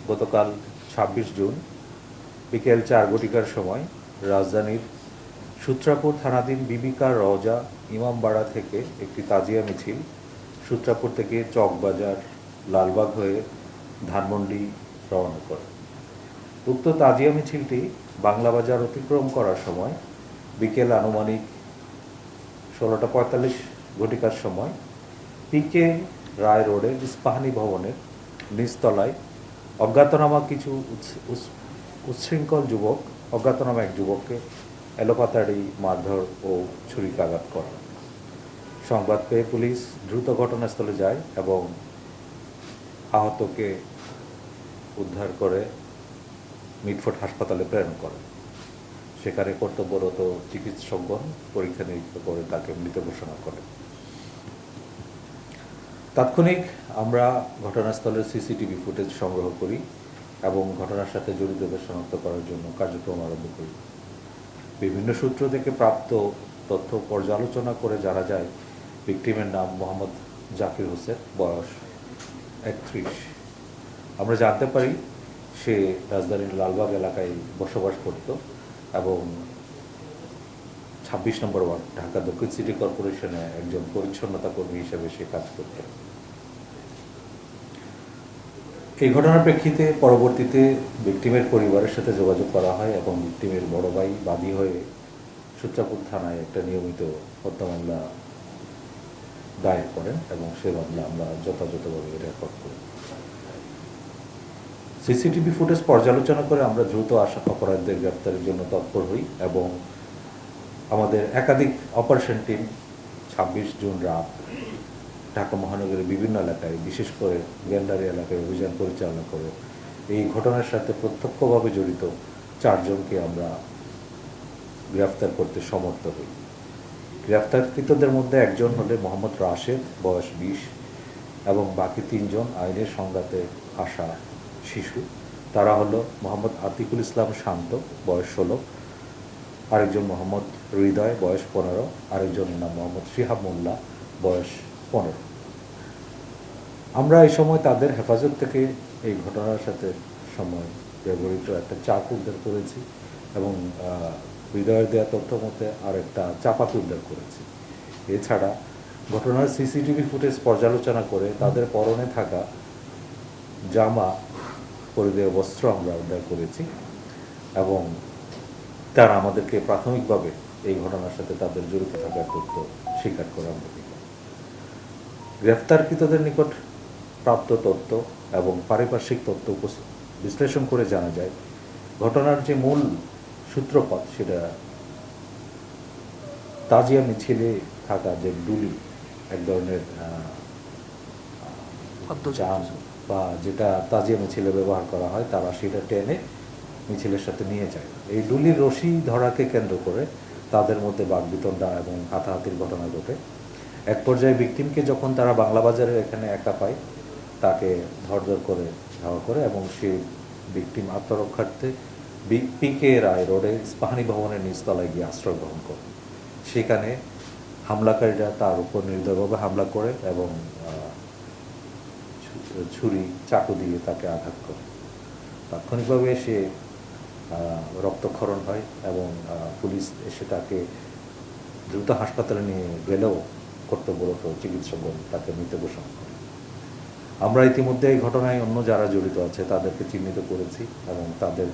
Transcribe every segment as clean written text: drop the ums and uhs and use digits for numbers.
গতকাল ২৬ জুন বিকেল ৪ ঘটিকার সময় রাজধানীর সূত্রাপুর থানাধীন বিবিকা রওজা ইমামবাড়া থেকে একটি তাজিয়া মিছিল সূত্রাপুর থেকে চকবাজার লালবাগ হয়ে ধানমন্ডি রওনা করে। উক্ত তাজিয়া মিছিলটি বাংলাবাজার অতিক্রম করার সময় বিকেল আনুমানিক ১৬:৪৫ ঘটিকার সময় পিকে রায় রোডের ইস্পাহানি ভবনের নিচতলায় অজ্ঞাতনামা এক যুবককে এলোপাতাড়ি মারধর ও ছুরিকাঘাত করে। সংবাদ পেয়ে পুলিশ দ্রুত ঘটনাস্থলে যায় এবং আহতকে উদ্ধার করে মিটফোর্ড হাসপাতালে প্রেরণ করে। সেখানে কর্তব্যরত চিকিৎসকগণ পরীক্ষা নিরীক্ষা করে তাকে মৃত ঘোষণা করে। তাৎক্ষণিক আমরা ঘটনাস্থলের সিসিটিভি ফুটেজ সংগ্রহ করি এবং ঘটনার সাথে জড়িতদের শনাক্ত করার জন্য কার্যক্রম আরম্ভ করি। বিভিন্ন সূত্র থেকে প্রাপ্ত তথ্য পর্যালোচনা করে জানা যায় ভিকটিমের নাম মোহাম্মদ জাকির হোসেন, বয়স ৩১। আমরা জানতে পারি সে রাজধানীর লালবাগ এলাকায় বসবাস করত এবং ২৬ নম্বর ওয়ার্ড ঢাকা দক্ষিণ সিটি কর্পোরেশনে একজন পরিচ্ছন্নতা কর্মী হিসেবে সে কাজ করত। এই ঘটনার প্রেক্ষিতে পরবর্তীতে ভিকটিমের পরিবারের সাথে যোগাযোগ করা হয় এবং ভিকটিমের বড় ভাই বাদী হয়ে সূত্রাপুর থানায় একটা নিয়মিত হত্যা মামলা দায়ের করেন এবং সে মামলা আমরা যথাযথভাবে রেকর্ড করি। সিসিটিভি ফুটেজ পর্যালোচনা করে আমরা দ্রুত অপরাধীদের গ্রেফতারের জন্য তৎপর হই এবং আমাদের একাধিক অপারেশন টিম ২৬ জুন রাত ঢাকা মহানগরের বিভিন্ন এলাকায়, বিশেষ করে গ্যান্ডারি এলাকায় অভিযান পরিচালনা করে এই ঘটনার সাথে প্রত্যক্ষভাবে জড়িত ৪ জনকে আমরা গ্রেফতার করতে সমর্থ হই। গ্রেফতারকৃতদের মধ্যে একজন হলে মোহাম্মদ রাশেদ, বয়স ২০ এবং বাকি ৩ জন আইনের সংঘাতে আসা শিশু। তারা হলো মোহাম্মদ আতিকুল ইসলাম শান্ত, বয়স ১৬, আরেকজন মোহাম্মদ হৃদয়, বয়স ১৫, আরেকজনের নাম মোহাম্মদ শিহাব মোল্লা, বয়স ১৫। আমরা এই সময় তাদের হেফাজত থেকে এই ঘটনার সাথে সময় ব্যবহৃত একটা চাকু উদ্ধার করেছি এবং হৃদয়ের দেওয়া তথ্য মতে আর একটা চাপাতি উদ্ধার করেছি। এছাড়া ঘটনার সিসিটিভি ফুটেজ পর্যালোচনা করে তাদের পরনে থাকা জামা, পরিধেয় বস্ত্র আমরা উদ্ধার করেছি এবং তারা আমাদেরকে প্রাথমিকভাবে এই ঘটনার সাথে তাদের জড়িত থাকার তথ্য স্বীকার করে আমরা গ্রেফতারকৃতদের নিকট প্রাপ্ত তথ্য এবং পারিপার্শ্বিক তথ্য বিশ্লেষণ করে জানা যায় ঘটনার যে মূল সূত্রপাত সেটা তাজিয়া মিছিলে থাকা যে ডুলি, এক ধরনের জাম বা যেটা তাজিয়া মিছিলে ব্যবহার করা হয়, তারা সেটা টেনে মিছিলের সাথে নিয়ে যায়। এই ডুলির রশি ধরাকে কেন্দ্র করে তাদের মধ্যে বাকবিতণ্ডা এবং হাতাহাতির ঘটনা ঘটে। এক পর্যায়ে ভিকটিমকে যখন তারা বাংলাবাজারের এখানে একা পায়, তাকে ধরধর করে ধাওয়া করে এবং সেই ভিকটিম আত্মরক্ষার্থে পিকে রায় রোডে ইস্পাহানি ভবনের নিচতলায় গিয়ে আশ্রয় গ্রহণ করে। সেখানে হামলাকারীরা তার উপর নির্দয়ভাবে হামলা করে এবং ছুরি, চাকু দিয়ে তাকে আঘাত করে। তাৎক্ষণিকভাবে সে রক্তক্ষরণ হয় এবং পুলিশ এসে তাকে দ্রুত হাসপাতালে নিয়ে গেলেও কর্তব্যরত চিকিৎসকগণ তাকে মৃত ঘোষণা করে। আমরা ইতিমধ্যে এই ঘটনায় অন্য যারা জড়িত আছে তাদেরকে চিহ্নিত করেছি এবং তাদের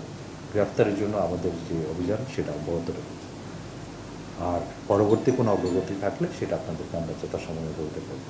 গ্রেফতারের জন্য আমাদের যে অভিযান সেটা অব্যাহত রেখেছি। আর পরবর্তী কোনো অগ্রগতি থাকলে সেটা আপনাদেরকে আমরা যথাসময়ে বলতে পারব।